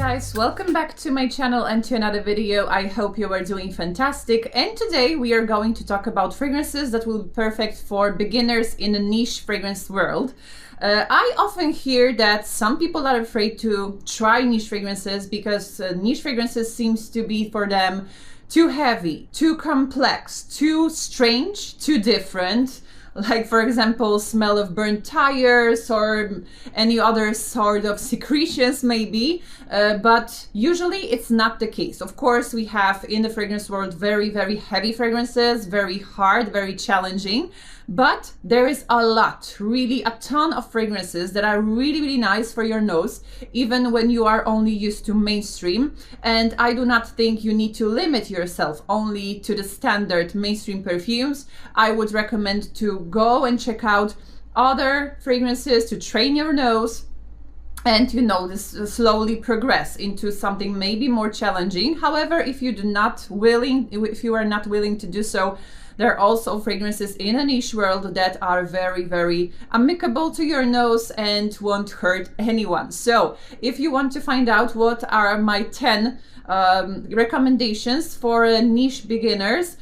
guys, welcome back to my channel and to another video. I hope you are doing fantastic, and today we are going to talk about fragrances that will be perfect for beginners in a niche fragrance world. I often hear that some people are afraid to try niche fragrances because niche fragrances seems to be for them too heavy, too complex, too strange, too different. Like, for example, smell of burnt tires or any other sort of secretions maybe, but usually it's not the case. Of course, we have in the fragrance world very heavy fragrances, very hard, very challenging, but there is a lot, really a ton of fragrances that are really nice for your nose, even when you are only used to mainstream. And I do not think you need to limit yourself only to the standard mainstream perfumes. I would recommend to go and check out other fragrances to train your nose and, you know, this slowly progress into something maybe more challenging. However, if you are not willing to do so, there are also fragrances in a niche world that are very amicable to your nose and won't hurt anyone. So if you want to find out what are my 10 recommendations for niche beginners,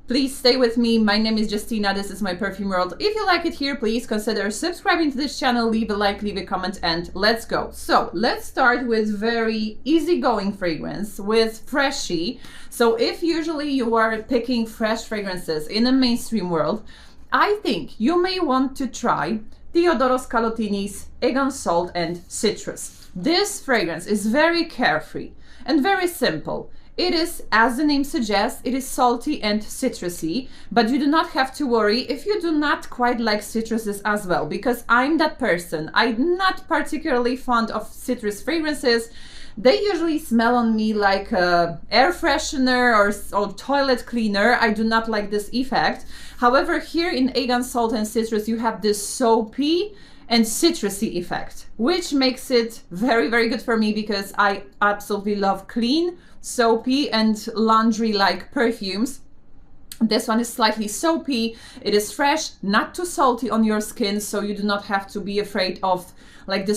please stay with me. My name is Justina, this is my perfume world. If you like it here, please consider subscribing to this channel, leave a like, leave a comment, and let's go. So let's start with very easygoing fragrance with Freshy. So if usually you are picking fresh fragrances in a mainstream world, I think you may want to try Theodoros Kalotinis, Aegan Salt and Citrus. This fragrance is very carefree and very simple. It is, as the name suggests, it is salty and citrusy, but you do not have to worry if you do not quite like citruses as well, because I'm that person. I'm not particularly fond of citrus fragrances. They usually smell on me like air freshener or toilet cleaner. I do not like this effect. However, here in Aegan Salt and Citrus, you have this soapy and citrusy effect, which makes it very good for me because I absolutely love clean, soapy and laundry-like perfumes. This one is slightly soapy, it is fresh, not too salty on your skin, so you do not have to be afraid of like the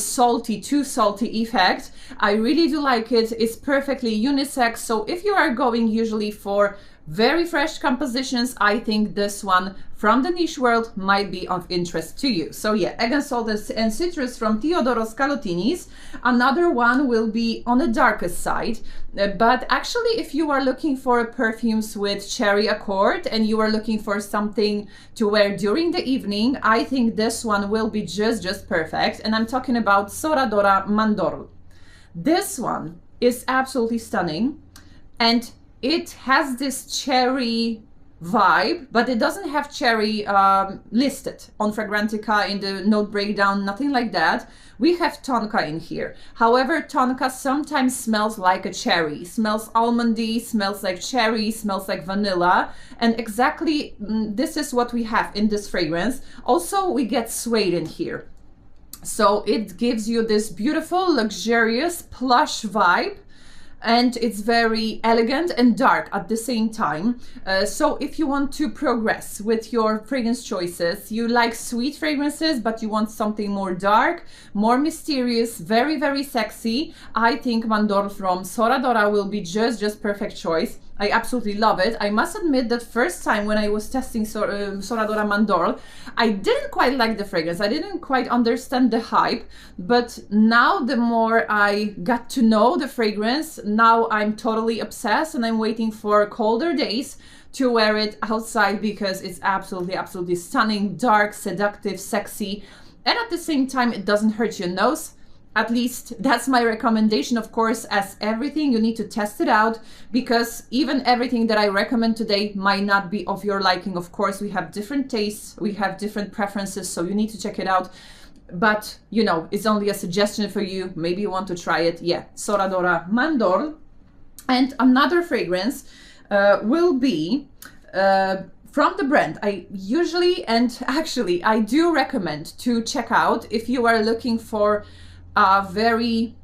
too salty effect. I really do like it. It's perfectly unisex, so if you are going usually for very fresh compositions, I think this one from the niche world might be of interest to you. So yeah, Aegan Salt and Citrus from Theodoros Kalotinis. Another one will be on the darkest side, but actually if you are looking for perfumes with cherry accord and you are looking for something to wear during the evening, I think this one will be just perfect. And I'm talking about Dora Mandorle. This one is absolutely stunning, and it has this cherry vibe, but it doesn't have cherry listed on Fragrantica in the note breakdown, nothing like that. We have tonka in here. However, tonka sometimes smells like a cherry, smells almondy, smells like cherry, smells like vanilla, and exactly this is what we have in this fragrance. Also, we get suede in here. So it gives you this beautiful, luxurious, plush vibe, and it's very elegant and dark at the same time. So if you want to progress with your fragrance choices, you like sweet fragrances but you want something more dark, more mysterious, very sexy, I think Mandorle from Dora will be just perfect choice. I absolutely love it. I must admit that first time when I was testing Dora Mandorle, I didn't quite like the fragrance. I didn't quite understand the hype, but now the more I got to know the fragrance, now I'm totally obsessed and I'm waiting for colder days to wear it outside because it's absolutely stunning, dark, seductive, sexy, and at the same time it doesn't hurt your nose. At least that's my recommendation. Of course, as everything, you need to test it out because even everything that I recommend today might not be of your liking. Of course, we have different tastes, we have different preferences, so you need to check it out. But, you know, it's only a suggestion for you. Maybe you want to try it. Yeah, Dora Mandorle. And another fragrance will be from the brand I usually, and actually I do recommend to check out if you are looking for very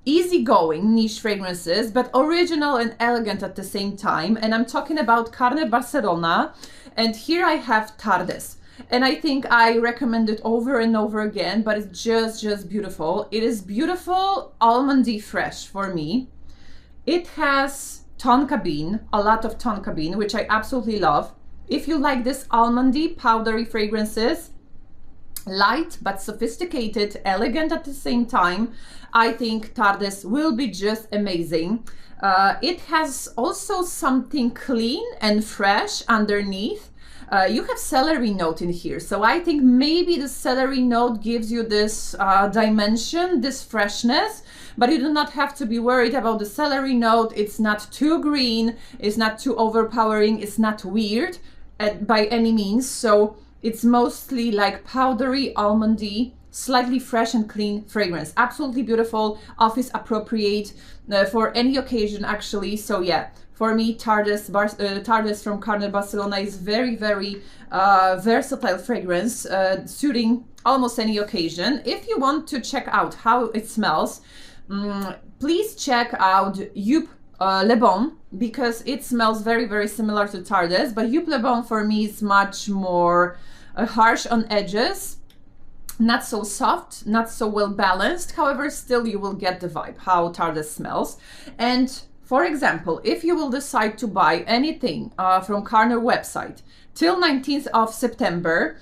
easygoing niche fragrances, but original and elegant at the same time. And I'm talking about Carner Barcelona, and here I have Tardes. and I think I recommend it over and over again, but it's just beautiful. It is beautiful almondy fresh for me. It has tonka bean, a lot of tonka bean, which I absolutely love. If you like this almondy powdery fragrances, light but sophisticated, elegant at the same time, I think Tardes will be just amazing. It has also something clean and fresh underneath. You have celery note in here, so I think maybe the celery note gives you this dimension, this freshness, but you do not have to be worried about the celery note. It's not too green, it's not too overpowering, it's not weird by any means. So it's mostly like powdery, almondy, slightly fresh and clean fragrance. Absolutely beautiful, office appropriate for any occasion actually. So yeah, for me, Tardes from Carner, Barcelona is very versatile fragrance, suiting almost any occasion. If you want to check out how it smells, please check out Oud Le Bon, because it smells very similar to Tardes, but Oud Le Bon for me is much more harsh on edges, not so soft, not so well balanced. However, still you will get the vibe how Tardes smells. And for example, if you will decide to buy anything from Carner website till 19th of September,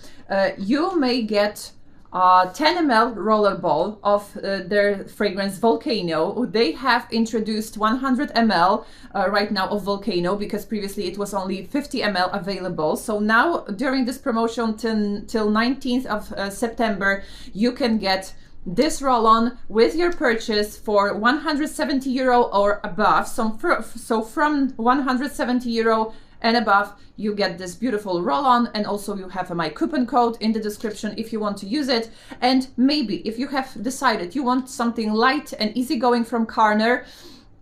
you may get 10 ml rollerball of their fragrance Volcano. They have introduced 100 ml right now of Volcano, because previously it was only 50 ml available. So now during this promotion till 19th of September, you can get this roll-on with your purchase for 170 euro or above. So from 170 euro and above, you get this beautiful roll-on, and also you have my coupon code in the description if you want to use it. And maybe if you have decided you want something light and easygoing from Carner,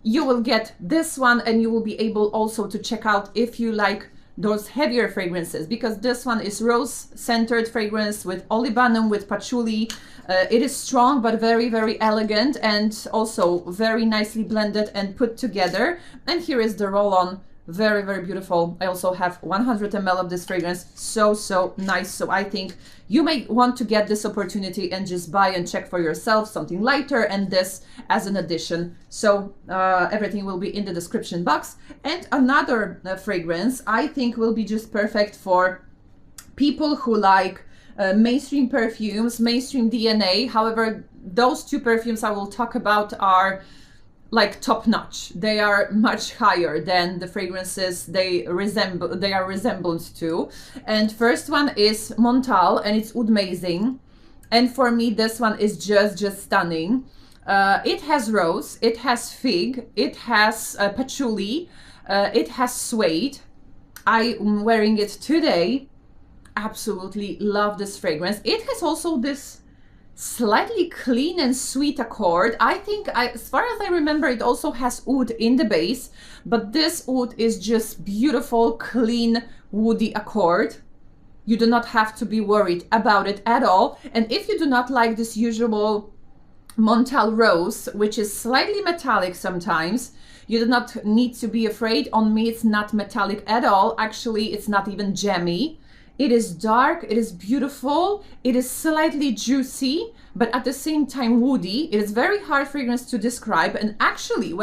you will get this one, and you will be able also to check out if you like those heavier fragrances, because this one is rose-centered fragrance with olibanum, with patchouli. It is strong but very elegant, and also very nicely blended and put together. And here is the roll-on, very beautiful. I also have 100 ml of this fragrance, so nice. So I think you may want to get this opportunity and just buy and check for yourself something lighter, and this as an addition. So everything will be in the description box. And another fragrance I think will be just perfect for people who like mainstream perfumes, mainstream DNA. However, those two perfumes I will talk about are like top notch. They are much higher than the fragrances they are resembled to. And first one is Montale, and it's Oud Amazing. And for me, this one is just stunning. It has rose, it has fig, it has patchouli, it has suede. I'm wearing it today. Absolutely love this fragrance. It has also this slightly clean and sweet accord. I think, as far as I remember, it also has oud in the base, but this oud is just beautiful, clean, woody accord. You do not have to be worried about it at all. And if you do not like this usual Montale rose, which is slightly metallic sometimes, you do not need to be afraid. On me, it's not metallic at all. Actually, it's not even gemmy. It is dark, it is beautiful, it is slightly juicy, but at the same time woody. It is very hard fragrance to describe, and actually,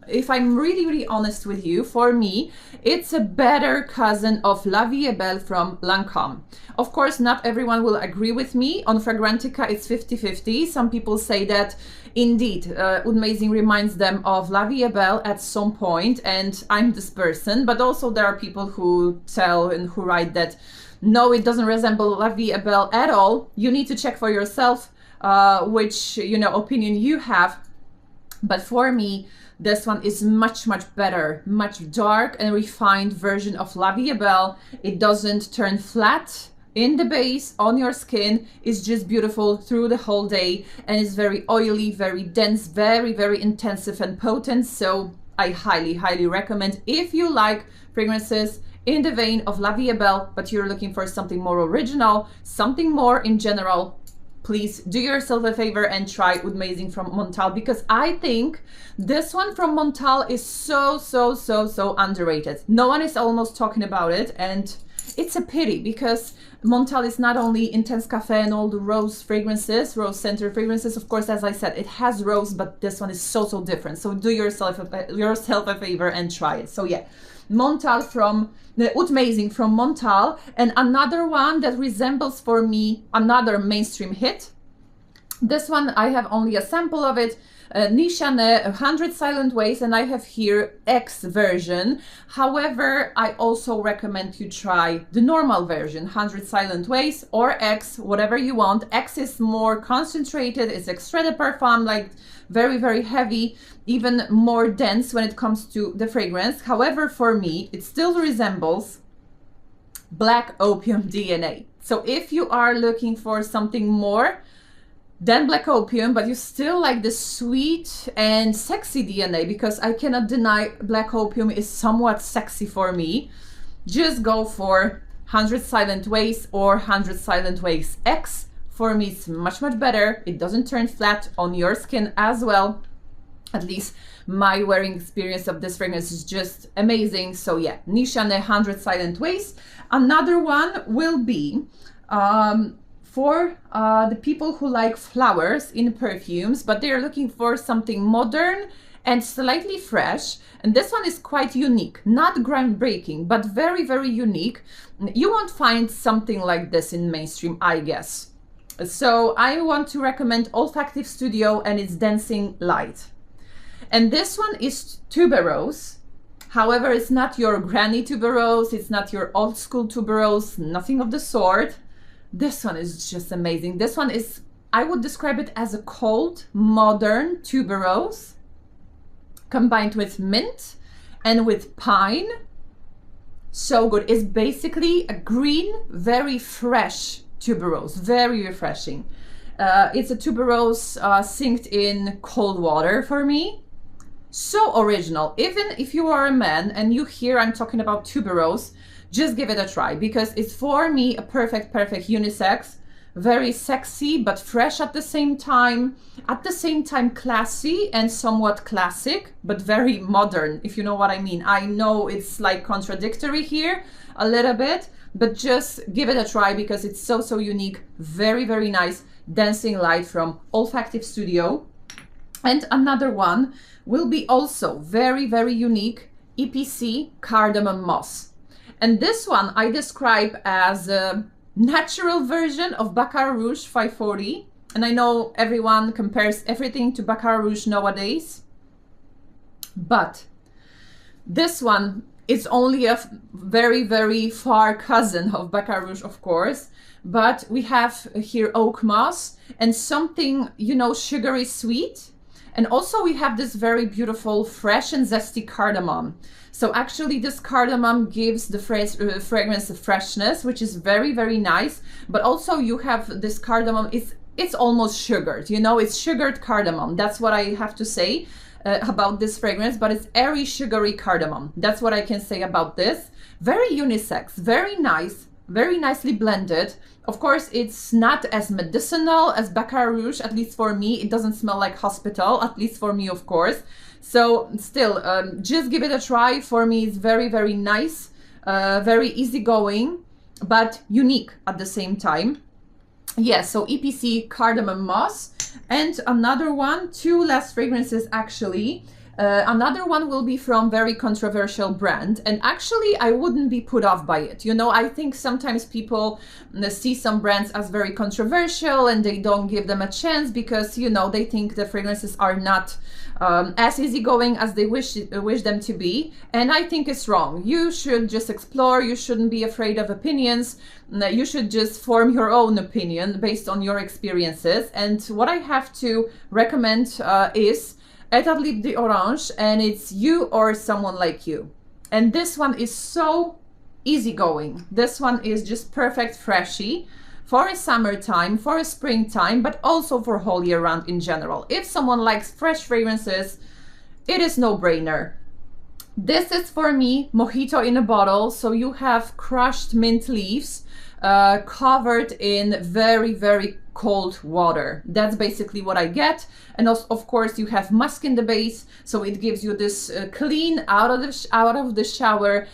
if I'm really honest with you, for me, it's a better cousin of La Vie est Belle from Lancôme. Of course, not everyone will agree with me. On Fragrantica, it's 50-50. Some people say that indeed, Oud Amazing reminds them of La Vie est Belle at some point, and I'm this person. But also there are people who tell and who write that no, it doesn't resemble La Vie est Belle at all. You need to check for yourself which, opinion you have. But for me, this one is much better, much dark and refined version of La Vie est Belle. It doesn't turn flat in the base on your skin. It's just beautiful through the whole day, and it's very oily, very dense, very intensive and potent. So I highly recommend, if you like fragrances in the vein of La Vie est Belle, but you're looking for something more original, something more in general, please do yourself a favor and try Oud Amazing from Montale, because I think this one from Montale is so underrated. No one is almost talking about it, and it's a pity because Montale is not only intense cafe and all the rose fragrances, rose scented fragrances. Of course, as I said, it has rose, but this one is so different. So do yourself a favor and try it. So yeah, Montale from the Oud Amazing from Montale, and another one that resembles for me another mainstream hit. This one I have only a sample of it. Nishane 100 Silent Ways, and I have here X version. However, I also recommend you try the normal version, 100 Silent Ways, or X, whatever you want. X is more concentrated, it's extrait de parfum, like very heavy, even more dense when it comes to the fragrance. However, for me, it still resembles Black Opium DNA. So if you are looking for something more than Black Opium, but you still like the sweet and sexy DNA, because I cannot deny Black Opium is somewhat sexy for me, just go for 100 Silent Ways or 100 Silent Ways X. For me, it's much better. It doesn't turn flat on your skin as well. At least my wearing experience of this fragrance is just amazing. So yeah, Nishane 100 Silent Ways. Another one will be for the people who like flowers in perfumes, but they're looking for something modern and slightly fresh. And this one is quite unique, not groundbreaking, but very unique. You won't find something like this in mainstream, I guess. So I want to recommend Olfactive Studio and its Dancing Light. And this one is tuberose. However, it's not your granny tuberose, it's not your old school tuberose, nothing of the sort. This one is just amazing. This one is, I would describe it as a cold, modern tuberose combined with mint and with pine. So good. It's basically a green, very fresh tuberose, very refreshing. It's a tuberose synced in cold water for me. So original. Even if you are a man and you hear I'm talking about tuberose, just give it a try, because it's for me a perfect unisex, very sexy but fresh at the same time classy and somewhat classic, but very modern, if you know what I mean. I know it's like contradictory here a little bit, but just give it a try because it's so unique. Very nice Dancing Light from Olfactive Studio. And another one will be also very unique, EPC Cardamom Moss. And this one I describe as a natural version of Baccarat Rouge 540. And I know everyone compares everything to Baccarat Rouge nowadays, but this one is only a very far cousin of Baccarat Rouge, of course. But we have here oak moss and something, you know, sugary sweet. And also we have this very beautiful fresh and zesty cardamom. So actually this cardamom gives the fragrance of freshness, which is very nice. But also you have this cardamom, it's almost sugared, you know, it's sugared cardamom. That's what I have to say about this fragrance, but it's airy, sugary cardamom. That's what I can say about this. Very unisex, very nice, very nicely blended. Of course, it's not as medicinal as Baccarat Rouge, at least for me. It doesn't smell like hospital, at least for me, of course. So still, just give it a try. For me, it's very nice, very easygoing, but unique at the same time. Yeah, so EPC Cardamom Moss. And another one, two last fragrances actually. Another one will be from very controversial brand, and actually I wouldn't be put off by it. You know, I think sometimes people see some brands as very controversial and they don't give them a chance because, you know, they think the fragrances are not as easygoing as they wish them to be. And I think it's wrong. You should just explore. You shouldn't be afraid of opinions. You should just form your own opinion based on your experiences. And what I have to recommend is Etat Libre Orange, and it's you or someone like you. And this one is so easygoing. This one is just perfect freshy for a summertime, for a springtime, but also for whole year round in general. If someone likes fresh fragrances, it is no-brainer. This is for me mojito in a bottle. So you have crushed mint leaves covered in very cold water. That's basically what I get. And also, of course, you have musk in the base, so it gives you this clean out of the shower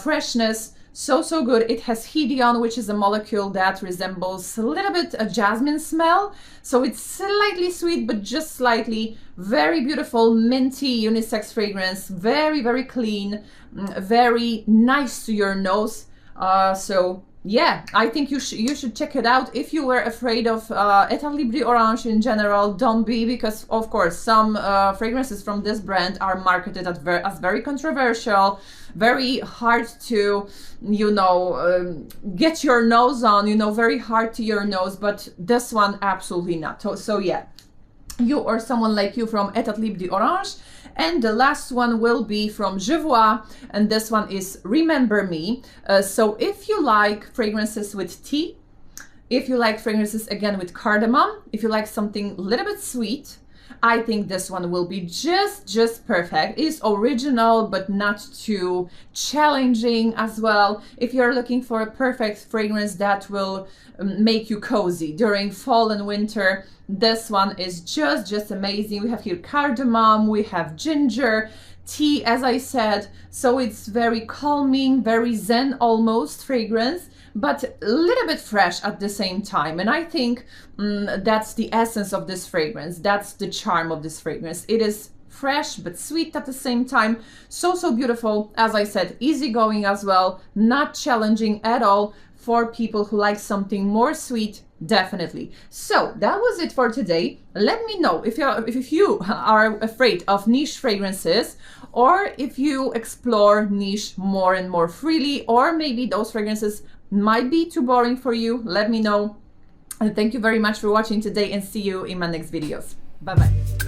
freshness. So, so good. It has hedion, which is a molecule that resembles a little bit a jasmine smell. So it's slightly sweet, but just slightly. Very beautiful, minty, unisex fragrance. Very, very clean, very nice to your nose. So yeah, I think you should check it out. If you were afraid of Etat Libre Orange in general, don't be, because of course some fragrances from this brand are marketed as very controversial, very hard to, you know, get your nose on, you know, very hard to your nose, but this one absolutely not. So yeah, you or someone like you from Etat Libre Orange. And the last one will be from Jovoy, and this one is Remember Me. So if you like fragrances with tea, if you like fragrances again with cardamom, if you like something a little bit sweet, I think this one will be just perfect. It's original, but not too challenging as well. If you're looking for a perfect fragrance that will make you cozy during fall and winter, this one is just amazing. We have here cardamom, we have ginger, tea, as I said. So it's very calming, very zen almost fragrance, but a little bit fresh at the same time. And I think that's the essence of this fragrance. That's the charm of this fragrance. It is fresh but sweet at the same time. So beautiful. As I said, easygoing as well, not challenging at all. For people who like something more sweet, definitely. So that was it for today. Let me know if you are afraid of niche fragrances, or if you explore niche more and more freely, or maybe those fragrances might be too boring for you. Let me know. And thank you very much for watching today, and see you in my next videos. Bye bye.